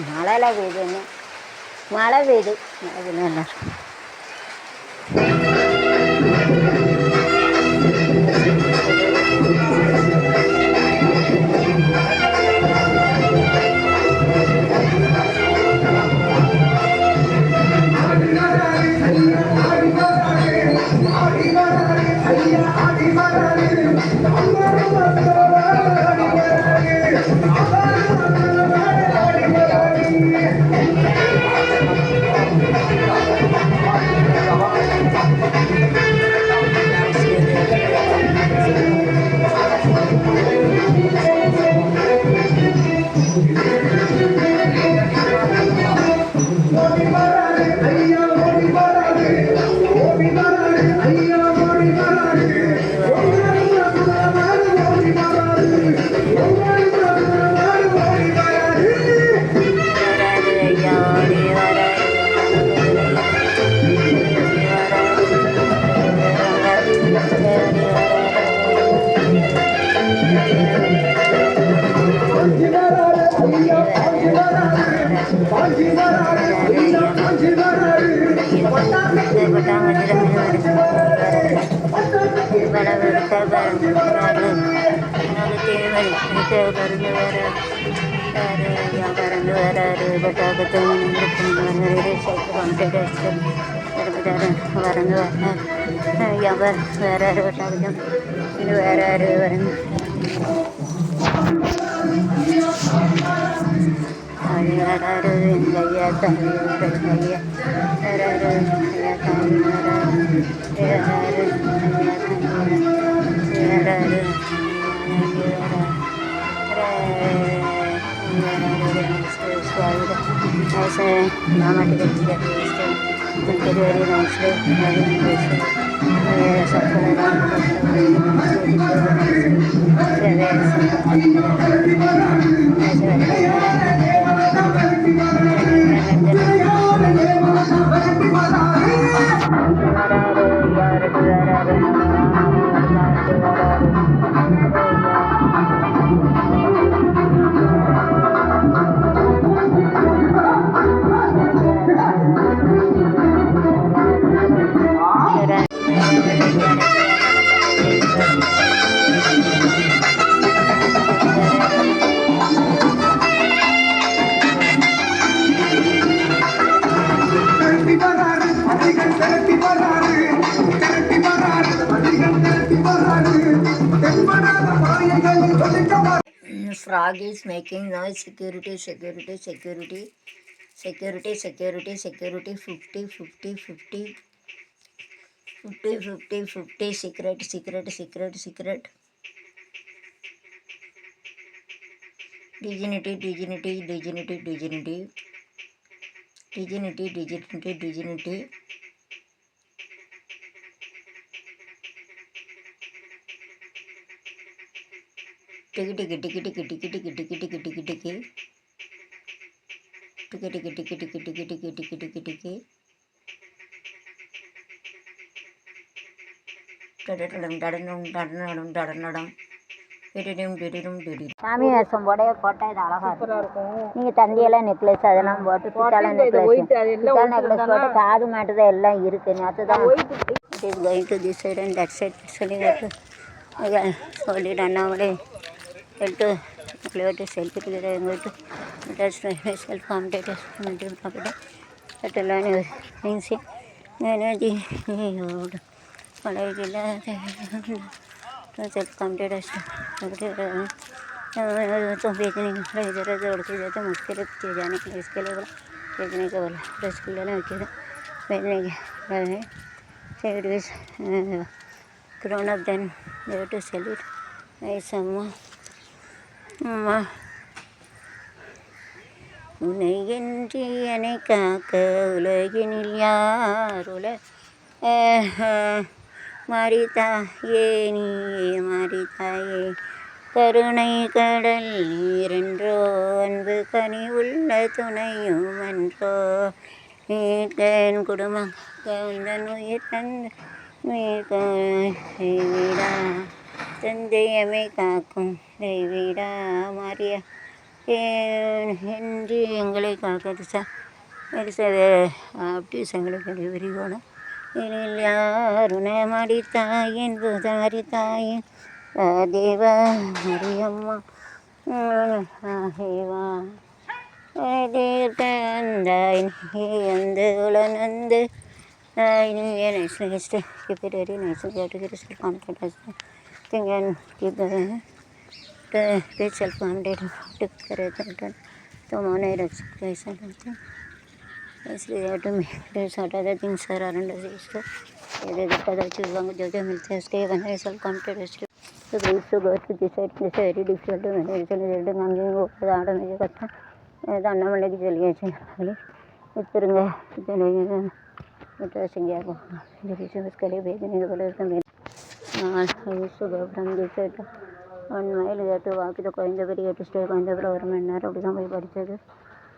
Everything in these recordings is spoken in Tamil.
மழையில பெய்யுதுன்னு மழை பெய்யுது நல்லா Frog is making noise. Security, security, security, security, security, security. 50, 50, 50. 50, 50, 50, secret, secret, secret, secret. Dignity, dignity, dignity, dignity. Dignity, dignity, dignity. Tiki tiki tiki tiki tiki tiki tiki tiki tiki tiki. Tiki tiki tiki tiki tiki tiki tiki tiki tiki. Dadadadam dadadam dadadam dadadam. Dididim dididim dididim. சாமி வேஷம் போட போட்டால் இது அழகா இருக்கும். நீங்கள் தந்தியெல்லாம் நெக்லஸ் அதெல்லாம் போட்டு பித்தாளை நெக்லஸ் போட்டு காது மாட்டுதான் எல்லாம் இருக்குது. அதுதான் it is going to this side and that side சொல்லி சொல்லிட்டு அண்ணாமலை ஹெல்த்து கிளியர்ட்டு செல்ஃபி கிளியர் எங்கிட்டு செல்ஃப் காம்படேட்டர்ஸ் அதெல்லாம் திங்ஸு எனர்ஜி பழகில सेल्फ कॉन्फिडेंस तो बेचने का इधर उधर उड़ते जाते मुश्किल किए जाने के लिए इसके लिए बोला बेचने का बोला ड्रेस के लिए बेचने के said is grown up then they have to sell it ऐसा உன்னை என்று என்னை காக்க உலகினில் யாருல மாறித்தாயே நீயே மாறித்தாயே கருணை கடல் நீரென்றோ அன்பு கனி உள்ள துணையும் என்றோ மீட்கன் குடும்பம் கவுந்தன் உயிர் தந்த மீட்கா தந்தையமை காக்கும் தெய்வீடா மாறியா என்று எங்களை காக்கிறது சார் அப்படி எங்களுக்கு விரிவான இனில் யாருனை மடித்தாயின் புதமரித்தாயின் தேவ மரியம்மா ஹேவா தீர்த்தாய் நீ வந்து உளநந்து நீ nice nice keep it very nice and get to self confidence thing and keep the self confidence to correct and to monitor expression and thing. Yes, we have to make this other things around us. ये पता चल जो जो मिलते हैं उसके बने सेल्फ कॉन्फिडेंस तो great to go to this very difficult मैंने चले गंगे वो आड़ में कथा अण्णामले की चलिए इतरंग सिंगिया को उसके लिए भेजने के बोले तो go from this 1 mile to walk to Coimbatore to stay Coimbatore 1 மணி நேரம் அப்படி தான் போய் படித்தது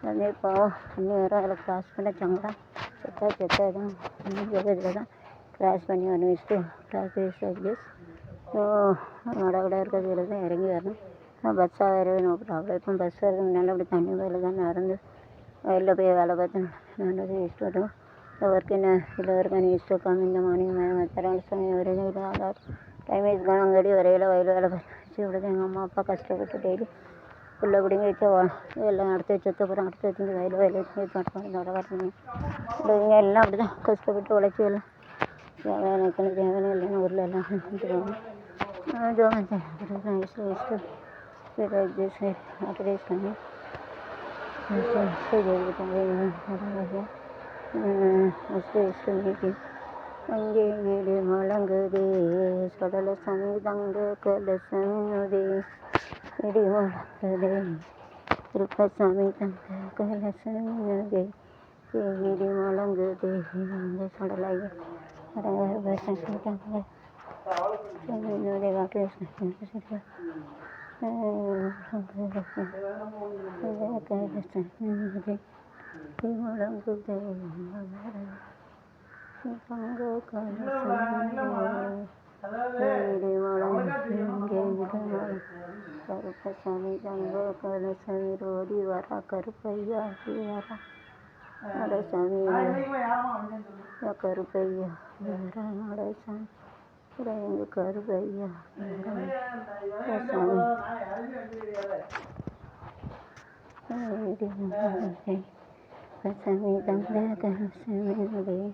அதே பாவம் நேரம் அதில் கிராஸ் பண்ண சங்கடா செத்தா தான் இதில் தான் கிராஸ் பண்ணி ஒன்று வச்சுட்டு கிராஸ் ப்ளீஸ் ஸோ நடக்கடா இருக்கிறதுல தான் இறங்கி வரணும் பஸ்ஸாக வேறு நோ ப்ராப்ளம் இப்போ பஸ் வரது முன்னால் அப்படி தண்ணி வயலில் தான் நடந்து வயலில் போய் வேலை பார்த்தேன் நடந்து வச்சுட்டு வரும் ஒர்க் என்ன இல்லை work and use to come இந்த மார்னிங் மற்ற சமயம் வரைக்கும் இல்லை ஆதார் டைம் இஸ் கான் அங்கடி வரையில் வயல் வேலை வச்சு விடுது எங்கள் அம்மா அப்பா கஷ்டப்பட்டு டெய்லி புள்ள பிடிங்க வச்சா எல்லாம் அடுத்து வச்சதுக்கப்புறம் அடுத்து வச்சு வயல் வச்சு வரணும் இங்கே எல்லாம் அப்படி தான் கஷ்டப்பட்டு உழைச்சி எல்லாம் எனக்கு தேவையான இல்லைன்னு ஊரில் எல்லாம் செஞ்சுட்டு போகணும் அட்வைஸ் பண்ணி அங்கே வீடு முழங்குதே கடல சமிதங்க கலசமினுதே இடி முழங்குதே திருப்பசாமி தங்க கலசமினுதே இடி முழங்குதே இந்த கடலையை சமிதங்க சமினுதே கலசமினுதே முழங்குதே தங்க கருப்பசாமி தங்க கலசமி ரோடி வரா கருப்பையா வரா நடசாமி கருப்பையா வரா நடசாமி எங்க கருப்பையா கலசமி தங்க கலசமி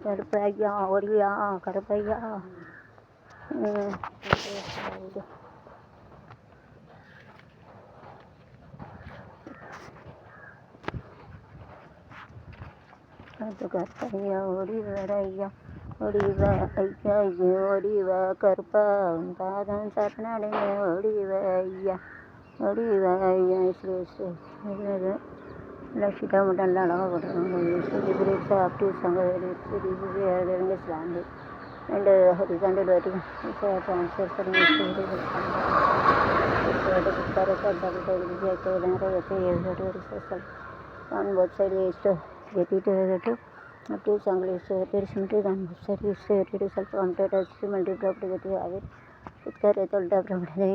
கருப்பையா ஓடியா கருப்பையா கருப்பையா ஓடி வர ஐயா ஓடி வா ஐயா ஓடி வா கருப்பா உன் பாதம் சரணடைய ஓடி வா ஐயா ஓடி வா ஐயா லட்சிதா மட்டும் நல்லா அழகாக போட்டுருக்காங்க ஆக்டிவ் சாங் ஸ்லாண்டு அண்டு ஹரிசாண்டல் வரைக்கும் ட்ரான்ஸ்ஃபர் பண்ணி on both sides is to get it to active song is very simple on both sides is to self content as multiple to get it சிக்கர் தொல்டபிரமணதை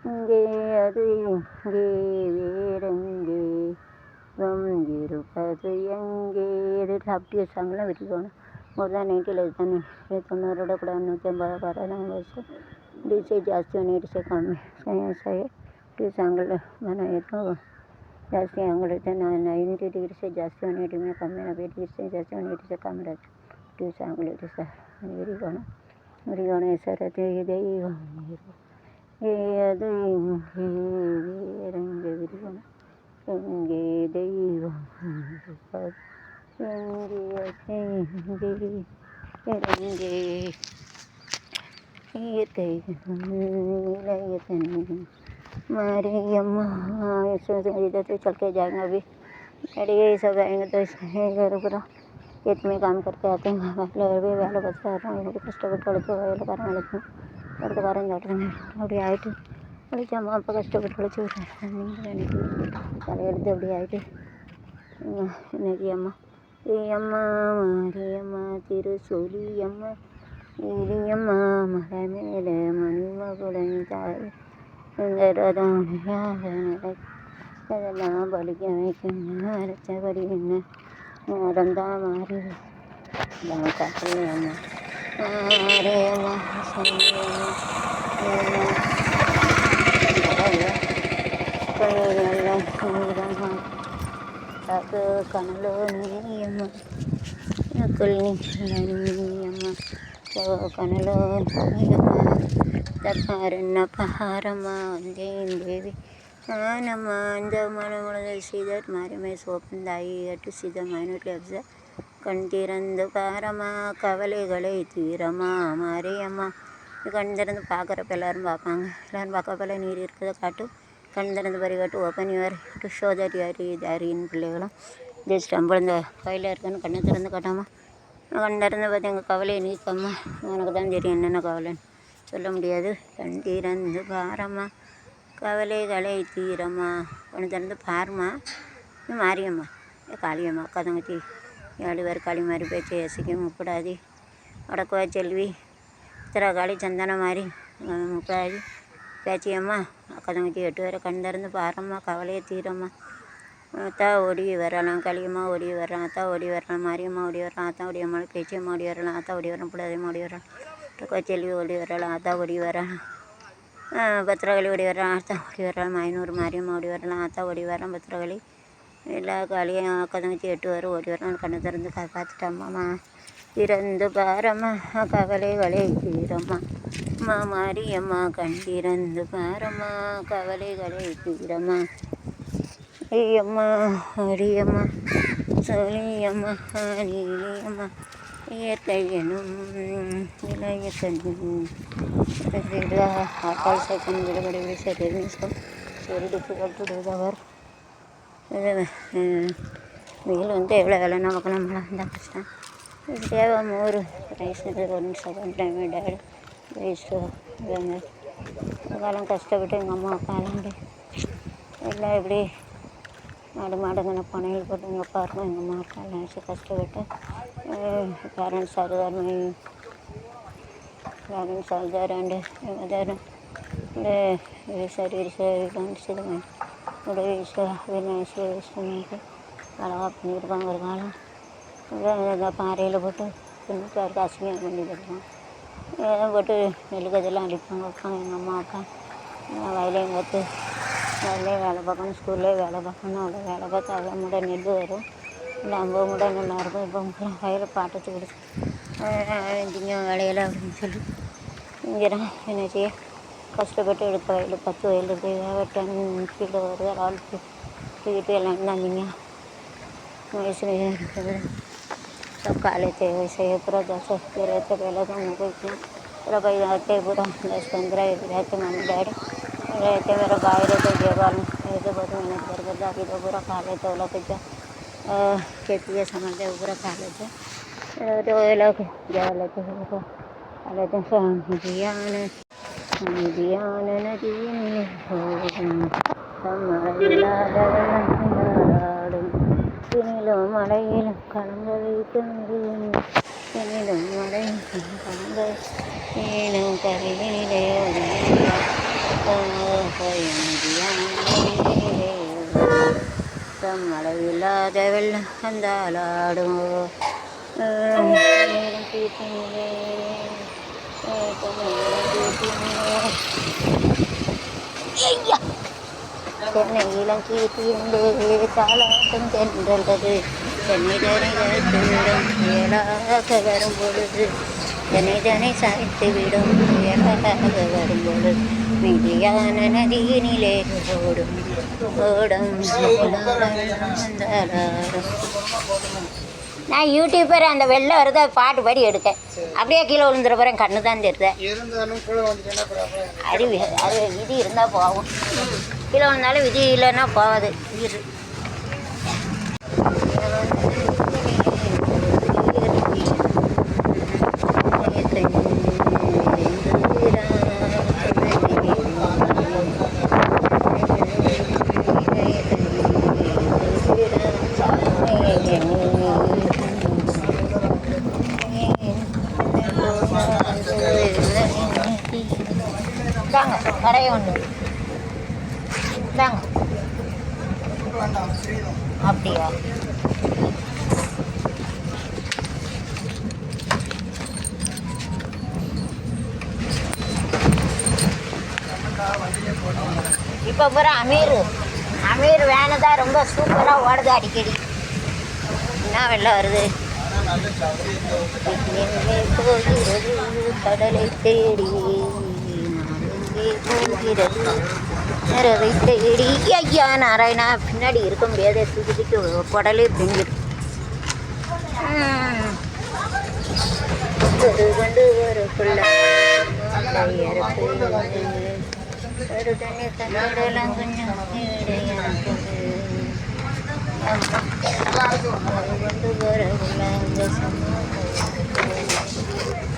இங்கே அது இங்கே வேறெங்கே இருப்பது எங்கே இது ஆக்டிவ் சாங்லாம் வெட்டிக்கணும் மோர் தேன் 90 less than 90 ಕೂಡ 180 ಬರೋದಂಗೆ ವಯಸ್ಸು ಡಿಸೆ ಜಾಸ್ತಿ 180 ಕಮ್ಮಿ ಆಕ್ಟಿವ್ ಸಾಂಗ್ಗಳು ಮನೆ ಇದು ಜಾಸ್ತಿ ಅಂಗಡಿರುತ್ತೆ 90 ಡಿಗ್ರಿ ಜಾಸ್ತಿ 180 ಮೇಲೆ ಕಮ್ಮಿ 80 ಡಿಗ್ರಿ ಜಾಸ್ತಿ 180 ಕಮ್ಮಿ ಇರುತ್ತೆ ಆಕ್ಟಿವ್ ಸಾಂಗ್ಗಳು ಇದೆ ಸರ್ ಉರಿಗೋಣ ಹೆಸರತೆ ದೈವಂ ಅದು ಹಿಂಗೆ ವಿರಿಗೋಣ எங்கே தெய்வம் எங்கே இறங்கே இயற்கை நிலையத்தன் मारियम्मा इधर से चल के जाएंगे अभी अरे ये सब आएंगे तो घर पूरा खेत में काम करके आते हैं भी వేళ వస్తారు కష్టపడి వేళ కారం వెళుతుంది పడత కారం చాటుతుంది அப்படி ஆகிட்டு அப்படிச்சு அம்மா அப்பா கஷ்டப்பட்டு உழைச்சி விட்றாங்க தலையெடுத்து அப்படி ஆகிட்டு இன்னைக்கு அம்மா அம்மா மாரியம்மா திருசொலியம்மா இடியம்மா மலை மேலே மணிமகுடன் தாய் அதெல்லாம் பலிக்க வைக்கும் அரைச்சபடி என்ன நடந்தா மாறி காட்டியம்மா மாரியம்மா నాకు కనులో నీయమ్మ నకుల్ని నీయమ్మ కనులో నీయమ్మ தப்பாரண்ண பஹாரம்மா வந்தேன் தேவி நானம்மா அந்த மனமுழுதை செய்தார் மாரியம்மை சோப்பந்தாயி அட்டு சித மைனூட்லி அப்ச கண் திறந்து பாரம்மா கவலைகளை தீரம்மா மாரியம்மா கண் திறந்து பார்க்குறப்ப எல்லோரும் பார்ப்பாங்க எல்லோரும் பார்க்கப்பல நீர் இருக்கிறத காட்டும் கண் திறந்து பறிகாட்டு open your to show that யாரி தாரின்னு பிள்ளைகளும் ஜஸ்ட் அம்பளை இந்த கோயிலில் இருக்குன்னு கண்ணை திறந்து காட்டாமல் கண் திறந்து பார்த்து எங்கள் கவலையை நீக்கம்மா உனக்கு தான் தெரியும் என்னென்ன கவலைன்னு சொல்ல முடியாது கண் திறந்து பாரம்மா கவலைகளை தீரம்மா கண் திறந்து பாருமா மாரியம்மா காளியம்மா அக்கா தங்கச்சி 7 பேர் காளி மாதிரி பேச்சு எசிக்க முப்படாது வடக்குவா செல்வி உத்தரகாளி சந்தன மாதிரி முப்படாது பேச்சியம்மா அக்கா தங்கச்சி 8 பேரை கண் திறந்து பாரம்மா கவலையை தீரம்மா அத்தா ஓடி வரலாம் களியம்மா ஓடி வரலாம் அத்தா ஓடி வரலாம் மாரியம்மா ஓடி வரலாம் அத்தா ஓடி அம்மா பேச்சியம்மா ஓடி வரலாம் அத்தா ஓடி வரலாம் புடாதம்மா ஓடி வரலாம் செல்வி ஓடி வரலாம் ஆத்தா ஓடி வரலாம் பத்திரகாளி ஓடி வரலாம் ஆத்தா ஓடி வரலாம் ஐநூறு மாரியம்மா ஓடி வரலாம் ஆத்தா ஓடி வரலாம் பத்திரகாளி எல்லா காளியும் அக்கா தங்கச்சி 8 பேரும் ஓடி வரலாம் கண்ணை திறந்து பார்த்துட்டம்மாம்மா திறந்து பாரம்மா கவலைகளை தீரம்மா மாரியம்மா கண் திறந்து பாரம்மா கவலைகளை தீரம்மா ஐயம்மா அரியம்மா சோழியம்மா நீலியம்மா இயற்கை எனும் இளையத்தன் ஆல் செகண்ட் விடுபடி வெரி டிஃபிகல்ட் டு டூ தவர் வெயில் வந்து எவ்வளோ வேலை நமக்கு நம்மள இருந்தால் கஷ்டம் தேவை மோர் ரைஸ் ஒரு செகண்ட் டைம் டேடு வேஸ்ட்டு காலம் கஷ்டப்பட்டு எங்கள் அம்மா அப்பா எல்லாம் எல்லாம் எப்படி மாடுங்கன பனையில் போட்டு எங்கள் அப்பா இருக்கும் எங்கள் அம்மா அப்பா எல்லாம் வச்சு கஷ்டப்பட்டு parents are there my parents are there and there சரி காமிச்சது உடைய விநாயகர் அழகாக பண்ணியிருப்பாங்க ஒரு காலம் பாறையில் போட்டு பின்னுக்கு அசிங்கம் பண்ணி போட்டுருவாங்க போட்டு நெல்லுக்கதெல்லாம் அடிப்பாங்க வைப்பாங்க எங்கள் அம்மா அப்பா வயலையும் பார்த்து வயலையும் வேலை பார்க்கணும் ஸ்கூல்லே வேலை பார்க்கணும் அவ்வளோ வேலை பார்த்து அவ்வளோ மூட நெல் வரும் இல்லை 50 மூட நல்லாயிருக்கும் இப்போ வயலை பாட்டத்து கொடுத்து இங்கே வேலையில் அப்படின்னு சொல்லி இங்கேதான் என்ன செய்ய கஷ்டப்பட்டு எடுத்த வயல் 10 வயல் இருக்குது 10 கீழே வருது ஆள் தூக்கிட்டு எல்லாம் இருந்தாங்க इसलिए सकाळी ते वैसे प्रजाचं फिरायचं पहिलं पैसे तेरा भाई रहते पूरा 10-15 एक रहते मम्मी डैडी रहते मेरा भाई रहते जेबाल ऐसे बहुत मेहनत कर जाके तो पूरा खा लेते वो लोग खेती है समझते पूरा खा लेते तो वो लोग जा लेते खा लेते दियान नदी சம்மழவில்லாதவளாடும் தினிலும் மழையிலும் கலங்க வைக்கும் தினிலும் மழையிலும் கலங்க ஏனும் கரையிலே சம்மழவில்லாத வெள்ளம் வந்தாலாடும் தென்னை இளங்கீட்டியண்டே தாளாட்டும் தென்றல்றது தென்னிதனைகளும் ஏழாக வரும் பொழுது தென்னைதனை சாய்த்து விடும் ஏழாக வரும் பொழுது மிதியான நதியினிலே ஓடும் ஓடும் நான் யூடியூப்பர் அந்த வெளில வருது பாட்டு பாடி எடுத்தேன் அப்படியே கீழே விழுந்துற போகிறேன் கண்ணு தான் தெரியுது அது அது விதி இருந்தால் போகும் கீழே விழுந்தாலும் விதி இல்லைன்னா போகாது உயிர் தாங்க கரையை ஒன்று தாங்க அப்படியா இப்போ பூரா அமீர் வேனு தான் ரொம்ப சூப்பராக ஓடுது அடிக்கடி என்ன வெள்ளம் வருது போகிறது கடலை தேடி போகிறது நிறவை தேடி ஐயா நாராயணா பின்னாடி இருக்க முடியாத தூக்கி குடலே பிடிங்கிடும் ஒரு கொண்டு வரக்குள்ள ஒரு தண்ணி கண்ணடலாம் கொஞ்சம் கொண்டு வரக்குள்ள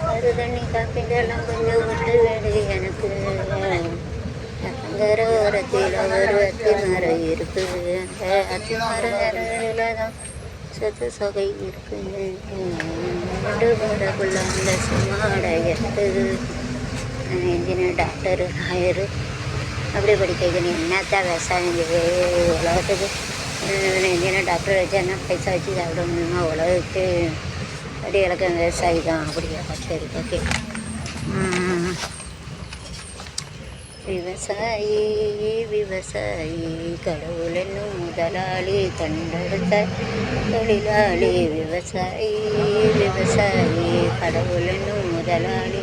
ஒரு தண்ணி காப்பிடலாம் கொஞ்சம் விட்டு வேடு எனக்கு ஓரத்தில் ஒரு அத்தி மரம் இருக்கு அந்த அத்தி மரத்தில் தான் சொத்து சொகை இருக்கு கொண்டு வரக்குள்ள அந்த சும்மாடையத்து இன்ஜினியர் டாக்டர் லாயரு அப்படி படிக்க வைக்கணும் என்னத்தான் விவசாயம் உலகத்துக்கு இன்ஜினியர் டாக்டர் வச்சு என்ன பைசா வச்சு சாப்பிட முடியுமா உலகத்துக்கு அடி இலக்கம் விவசாயி தான் அப்படியா சரி ஓகே விவசாயி விவசாயி கடவுள் என்னும் முதலாளி கண்டெடுத்த தொழிலாளி விவசாயி விவசாயி கடவுள் என்னும் முதலாளி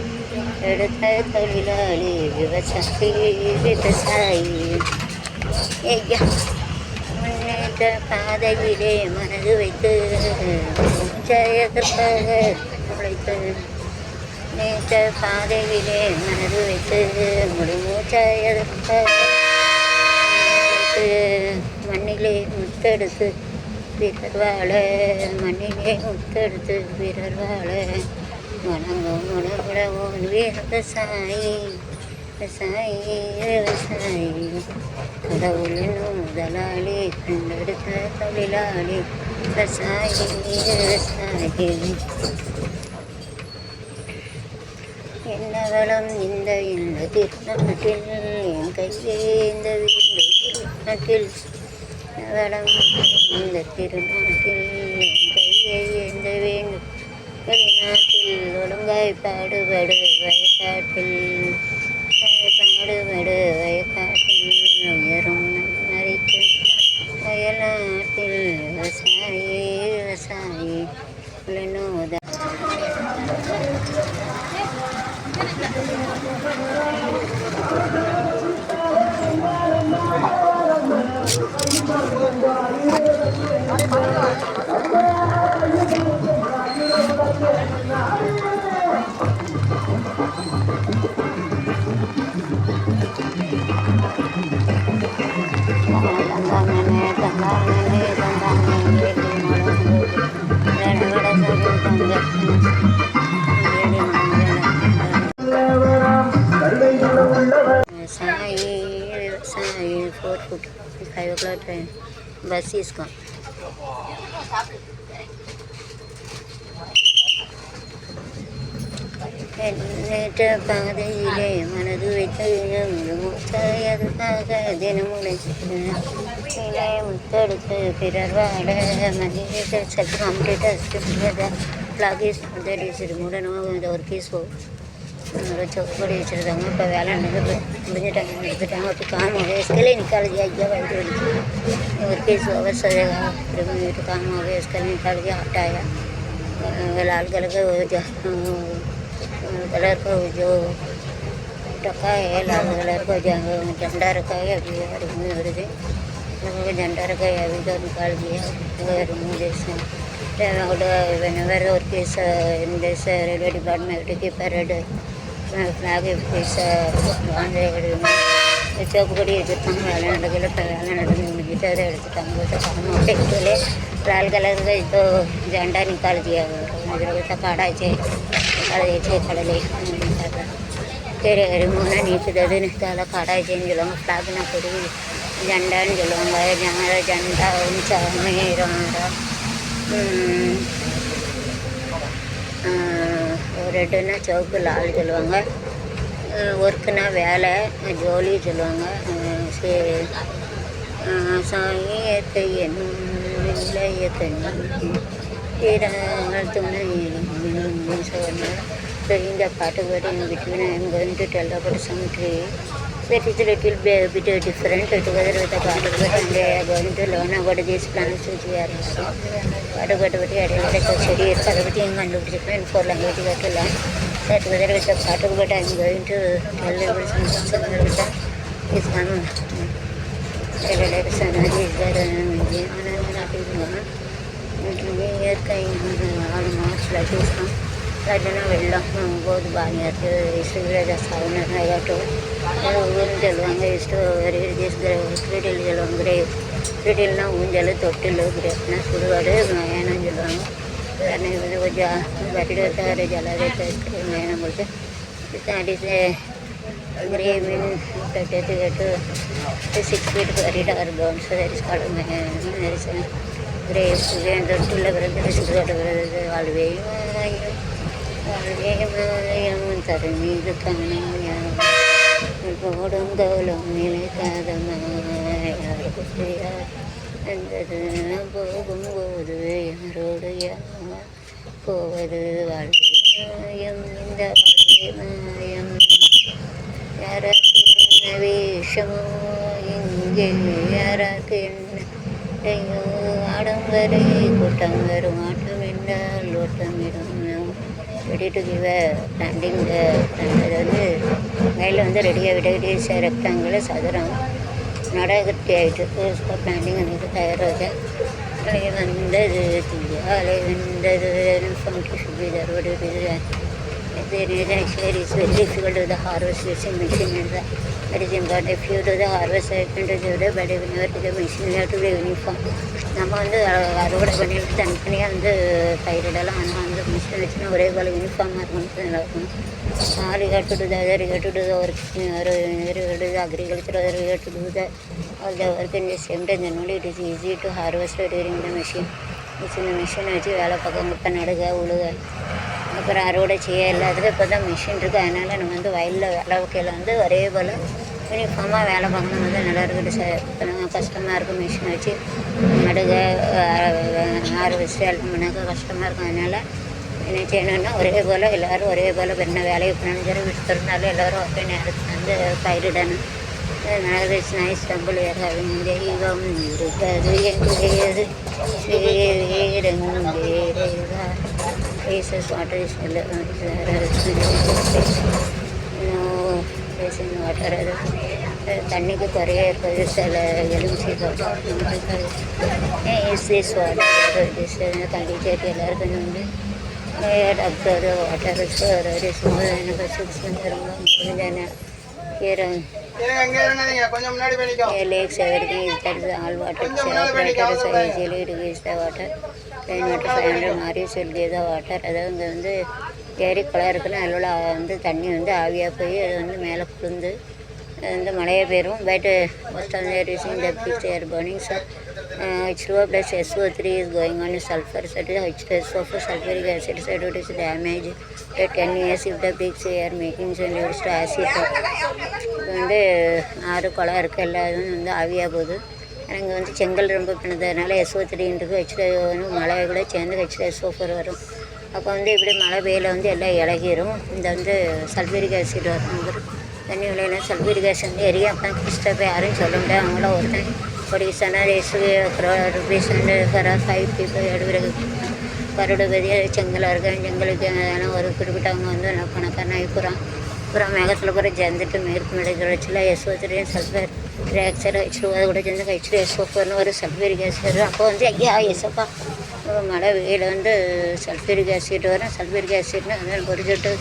எடுத்த தொழிலாளி விவசாயி விவசாயி ஐயா முன்னேற்ற பாதையிலே மனது வைத்து ஜெயதற்காக உழைத்து நேற்ற பாதையிலே மனது வைத்து முடிமூச்சாயதற்காக மண்ணிலே முத்தெடுத்து பிறர் வாழ மண்ணிலே முத்தெடுத்து பிறர் வாழ வணங்கும் உணவுடவோன் விவசாயி விவசாயி விவசாயி கடவுள் என்னும் முதலாளி கண்டெடுத்த தொழிலாளி விவசாயி விவசாயி என்ன வளம் இந்த திருநாட்டில் என் கையே இந்த திருநாட்டில் வளம் இந்த திருநாட்டில் என் கையை ஏந்த வேண்டும் வெளிநாட்டில் ஒழுங்காய் பாடுபடு வயக்காட்டில் பாடுபடு வயக்காட்டில் உயரும் நரிக்கும் வயநாட்டில் விவசாயி விவசாயி வினோத Thank you. 5 o'clock train. Bus is gone. எண்ணற்ற பாதையிலே மனது வைத்து முத்தாயதுக்காக தினமும் இலை முத்தெடுத்து பிறர் வாட மனித செல்ஃப் கம்ப்ளீட்டஸ் flag is that is remove இந்த ஒர்க் இஸ் चौकड़ी வச்சுருந்தாங்க. இப்போ வேலை முடிஞ்சிட்டாங்க, எடுத்துட்டாங்க. அப்படி काम हो गया इसके लिए निकाल दिया गया वाइट और किस ओवर से काम हो गया इसके लिए निकाल दिया, हटाया लाल कलर का कलर का जो टका है लाल कलर का झंडा रखा है अभी रिमूव வருது. झंडा रखा है अभी तो निकाल दिया रिमूव जैसे whenever or case in this railway department to keep a red flag is on the चौकड़ी எடுத்துட்டாங்க. வேலை நடக்கல. இப்போ வேலை நடந்து முடிஞ்சிட்டு அதை எடுத்துட்டாங்க. लाल कलर का तो झंडा निकाल दिया काढ़ा छे निकाल दिए கடலை फिर रिमूव நீக்குது நிற்கால काढ़ा छेன்னு சொல்லுவாங்க. ஃப்ளாக்னா கொடி ஜெண்டான்னு சொல்லுவாங்க. ஜெண்டா ரெட்டுன்னா சவுக்கு லால் சொல்லுவாங்க. ஒர்க்குனா வேலை ஜோலி சொல்லுவாங்க. சாயத்தை என்னும் துணை சொன்னால் இந்த பாட்டு பாட்டு in between I am going to tell about some tree that is a little bit different together with the part of it and they are going to learn about these plants which we are using. பாட்டு பாட்டு பற்றி இடையில செடி இருக்குது, அதை பற்றி எங்கே கண்டுபிடிச்சிருக்கேன். in 4 language got to learn that together with the part of it I am going to tell about some together with the is one சனாதி இயற்கை 6 மார்ச்சில் చూస్తాం. అట్లనే వెళ్ళాం. बहुत బాగా ఇష్టం సాగునట్టు ఊరిని తెలువాங்க ఇష్టం கிரீடில் சொல்லுவாங்க. கிரீடில்னா ஊஞ்சல் தொட்டில் கிரேப்னா சுடுகாடு மயானம் சொல்லுவாங்க. இது கொஞ்சம் பட்டிட தவிர ஜலத்தை மயானம் கொடுத்து அடிச்சு grey means 6 feet buried or gone, so that is called there is a grave and தொட்டில் பிறகு சுடுகாடு பிறகு வாழ்வேயும் ಅಂತಾರೆ. ಇದು கொடுங்கோலும் நிலைக்காதமா யார் குட்டிய என்றது போகும்போது யாரோடு போவது வாழ்வியம் இந்த வாழ்வே மாயம் யாராக்கு என்ன வேஷமோ இங்கே யாராக்கு என்ன ஆடம்பரை கூட்டம் வரும் ஆட்டம் என்றால் ஓட்டமிடும் ரெடி டு கிவ் பிளான்டிங் அது வந்து மேலே வந்து ரெடியாக விட ரெக்டாங்கிள் சதுரம் நடகட்டி ஆகிட்டு பிளான்டிங் அன்றைக்கி தயாராக அலை வந்தது அலை வந்தது அறுவடை actually it's very difficult to the harvest using machine and that is important. If you do the harvest I can do it but if you never take a machine you have to be uniform. நம்ம வந்து அறுவடை பண்ணிட்டு தனித்தனியாக வந்து பயிரிடலாம். ஆனால் வந்து மிஷின் வச்சுன்னா ஒரே போல் யூனிஃபார்மாக இருக்கணும், நல்லாயிருக்கும். All got to do the other got to do the work agriculture other got to do the all the work in the same time generally it is easy to harvest during the machine. இந்த மிஷினை வச்சு வேலை பார்க்க இப்போ நடுக உழுக அப்புறம் அறுவடை செய்ய எல்லாத்துக்கும் இப்போ தான் மிஷின் இருக்குது. அதனால் நம்ம வந்து வயலில் வேலை வைக்கையில் வந்து ஒரே போல் யூனிஃபார்மாக வேலை பார்க்கணும் வந்து நல்லா இருக்குது. இப்போ நம்ம கஷ்டமாக இருக்கும் மிஷினை வச்சு நடுக ஆறு வச்சு எல்லாம் பண்ணாக்க கஷ்டமாக இருக்கும். அதனால் என்ன செய்யணும்னா ஒரே போல் எல்லோரும் ஒரே போல் என்ன வேலையை பண்ணணும் சரி விட்டுருந்தாலும் எல்லோரும் ஒரே நேரத்தில் வந்து பயிரிடணும். அதனால் இட்ஸ் நைஸ் டெம்பிள் தெய்வம் இருப்பது எங்கேயது places water is வாட்டர் அது தண்ணிக்கு குறைய இருக்குது. சில எலுமிச்சை இஸ் வாட்டர் தண்ணி சேர்த்து எல்லாருக்கும் வந்து டாக்டர் வாட்டர் எனக்கு 6 months ரொம்ப lakes everything is that is all water separated so easily to use the water. Rain water 500 maris will give the water. அதாவது இங்கே வந்து ஏரி குளம் இருக்குன்னா அதில் வந்து தண்ணி வந்து ஆவியாக போய் அது வந்து மேலே குளிர்ந்து இந்த மழையே பெய்யும். But most of the using the peaks they are burning. So H2O plus SO3 is going on sulfur. So H2SO for sulfuric acid. So it is damage. At 10 years if the peaks they are making so leads to acid. இது வந்து ஆறு குளம் இருக்குது எல்லா இதுவும் வந்து ஆவியாக போகுது. ஆனால் இங்கே வந்து செங்கல் ரொம்ப பின்னதுனால SO3ன்றது H2O மழை கூட சேர்ந்து H2SO4 வரும். அப்போ வந்து இப்படி மழை பெய்யல வந்து எல்லாம் இலகிரும். இந்த வந்து சல்ஃபூரிக் ஆசிட் வரும். தண்ணி விளையில சல்ஃபூரிக் ஆசிட் வந்து எரிய அப்போ கிறிஸ்டப்போ யாரும் சொல்ல முடியாது. அவங்கள ஒருத்தன் ஒடிசானா ₹rupees for 5 people எடுக்கிறது கருடுபதியாக செங்கலாக இருக்கேன். செங்கலுக்கு ஒரு குறிப்பிட்டவங்க வந்து பணக்காரனாகி பூரா மேகத்தில் பூரா சேர்ந்துட்டு மேற்கு மலைகள் வச்சுல SO3 சல்ஃபர் ரியாக்சர் H2O அது கூட சேர்ந்து H2SO4 ஒரு சல்ஃபூரிக் ஆசிட். அப்போ வந்து ஐயா எஸ்ப்பா மழை வெயில் வந்து சல்ஃபூரிக் ஆசிட் வரும். சல்ஃபூரிக் ஆசிட்னா அதனால் பொறிச்சிட்டு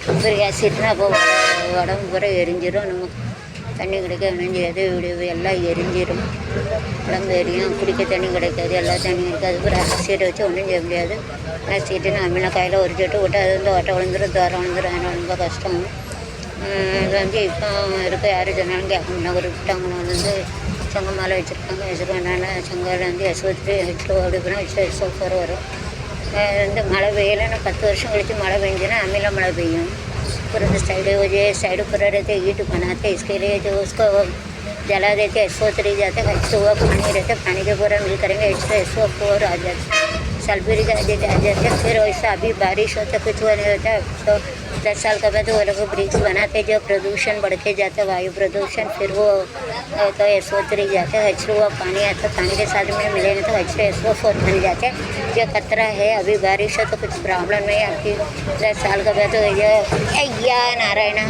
சல்ஃபூரிக் ஆசிட்னா அப்போ உடம்பு பூரா எரிஞ்சிடும். நமக்கு தண்ணி கிடைக்க முடியாது. இப்படி எல்லாம் எரிஞ்சிடும். உடம்பு எரியும். குடிக்க தண்ணி கிடைக்காது. எல்லா தண்ணி இருக்காது. ஒரு ஆசிட்டை வச்சு ஒன்றும் செய்ய முடியாது. ஆசிட்டுன்னு அம்மில கையில் உரிச்சிட்டு விட்டு அது வந்து ஓட்டை விழுந்துடும், தோரம் விழுந்துடும். அதனால் ரொம்ப கஷ்டம். இது வந்து இப்போ இருக்க யாரும் சொன்னாலும் கேட்கணும். ஒரு விட்டவங்க வந்து சங்கம் மேலே வச்சுருக்காங்க. சங்கால் வந்து SO3 H2O அப்படின்னா H2SO4 வரும். வந்து மழை பெய்யலைன்னா 10 வருஷம் கழித்து மழை பெஞ்சுன்னா अमीला मழை பெய்யும். फिर साइड पर रहते ईट बनाते इसके लिए जो उसको जला देते SO3 जाते H2O पानी रहते पानी के पूरा मिल करेंगे H2SO4 आ जाते सल्फ्यूरिक एसिड आ जाते। फिर वैसा अभी बारिश होता कुछ वो नहीं होता। तो 10 साल का बाद वो लोग ब्रिक्स बनाते जो प्रदूषण बढ़ के जाता वायु प्रदूषण। फिर वो तो SO3 जाते H2O पानी आता पानी के साथ में मिलेंगे तो H2SO4 बन जाते। जो खतरा है अभी बारिश हो तो कुछ प्रॉब्लम नहीं आपकी। 10 साल का बाद तो या नारायणा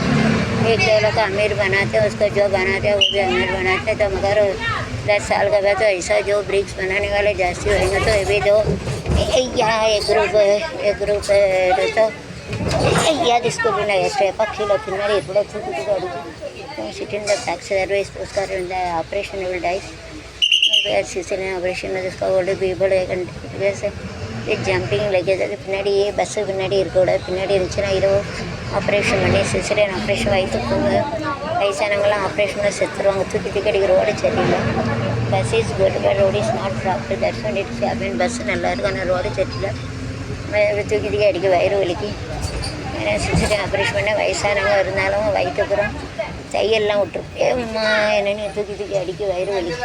एक दो लोग अमीर बनाते हैं उसको जो बनाते हैं वो भी अमीर बनाते हैं। तो मगर 10 साल का बाद तो ऐसा जो ब्रिक्स बनाने वाले जास्ती होंगे तो अभी तो यहाँ एक ग्रुप तो याद इसको भी नहीं स्टेप किलो पिन्नाडी इपड़े सिटिंग द बैक सर्विस उसका operation will die caesarean operation उसका ओल्ड पीपल वैसे जंपिंग लगे पिन्नाडी बस पिन्नाडी पिन्नाडी ஆப்ரேஷன் பண்ணி சிசரியன் ஆப்ரேஷன் வயிற்றுக்கு வயசானவங்களாம் ஆப்ரேஷனில் செத்துருவாங்க. தூக்கி அடிக்கிற ரோடு சரியில்லை. Bus is good but road is not proper. That's one it's happen. Bus நல்லா இருக்கும் ஆனால் ரோடு சரியில்லை. தூக்கி அடிக்க வயிறு வலிக்கு. ஏன்னா சிசரியன் ஆப்ரேஷன் பண்ண வயசானவங்க இருந்தாலும் வயிற்றுப்புறம் தையெல்லாம் விட்டுருப்பேம்மா என்னென்னு தூக்கி அடிக்க வயிறு வலிக்கு.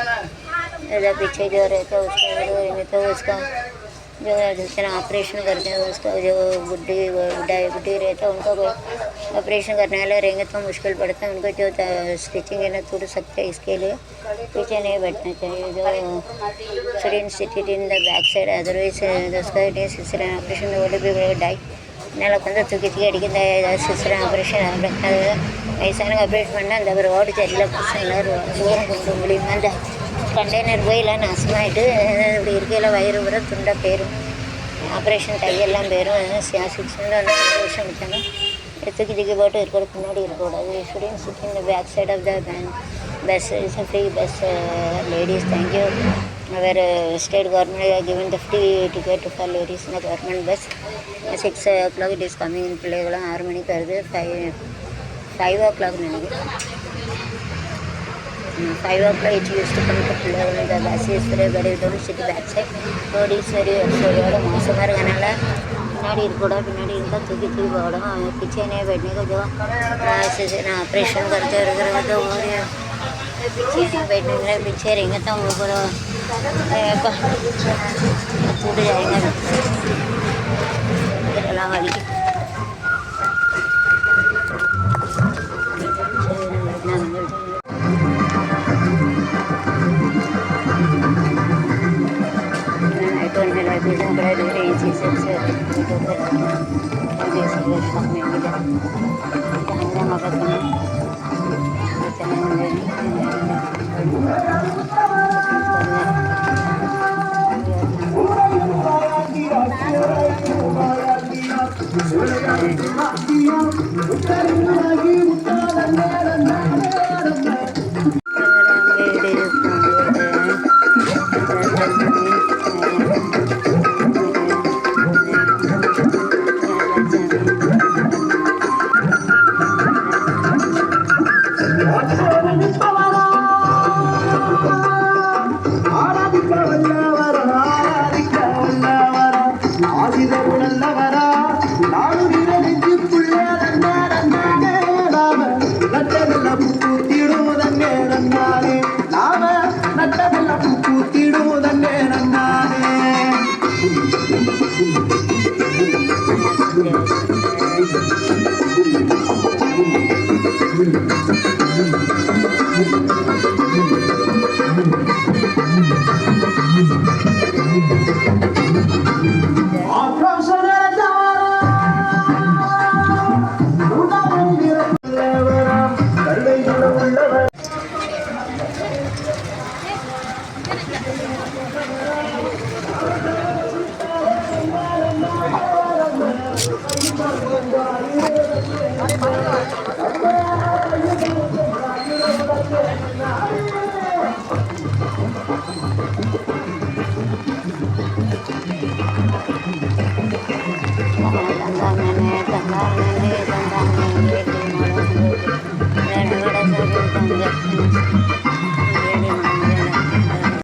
ஏதாவது पीछे जो रहता है उसका तो उसका जो जितना ऑपरेशन करते हैं उसका जो बुढ़ी रहता है उनको ऑपरेशन करने वाले रहेंगे तो मुश्किल पड़ता है उनको। जो स्टिचिंग है ना टूट सकते हैं इसके लिए पीछे नहीं बैठना चाहिए। जो syringe seated in the back side otherwise उसका सिसरियन ऑपरेशन वो भी डाई नेलुंद तूकी अड़क सिसरियन ऑपरेशन वयसाன ஆப்ரேஷன் பண்ணால் அந்த ரோடு சரியில் தூரம் கொண்டு முடியுமா அந்த கண்டெய்னர் போயெல்லாம் நாசமாகிட்டு இப்படி இருக்கையில் வயிறு வர துண்டாக போயிடும். ஆப்ரேஷன் கையெல்லாம் போயிடும். 6 ஒரு வருஷம் விட்டாங்க. தூக்கி போட்டு இருக்கிற பின்னாடி இருக்கக்கூடாது. Students sitting the back side of the bus is a free bus ladies thank you. வேறு state government given the free ticket for ladies இந்த government bus 6 o'clock it is coming. பிள்ளைகளும் 6 மணிக்கு வருது. 5 o'clock நினைக்கிறேன். 5 o'clock it used to come to level. The bus is very very don't sit back side. Road is very எவ்வளோ மோசமாக இருக்கனால பின்னாடி இருக்கக்கூடாது. பின்னாடி இருந்தால் தூக்கி போடும். पीछे नहीं बैठने को जो ऑपरेशन करते रहे तो वो पीछे नहीं बैठने के लिए पीछे रहेंगे तो वो पूरा टूट जाएगा अलावा वाली Thank you.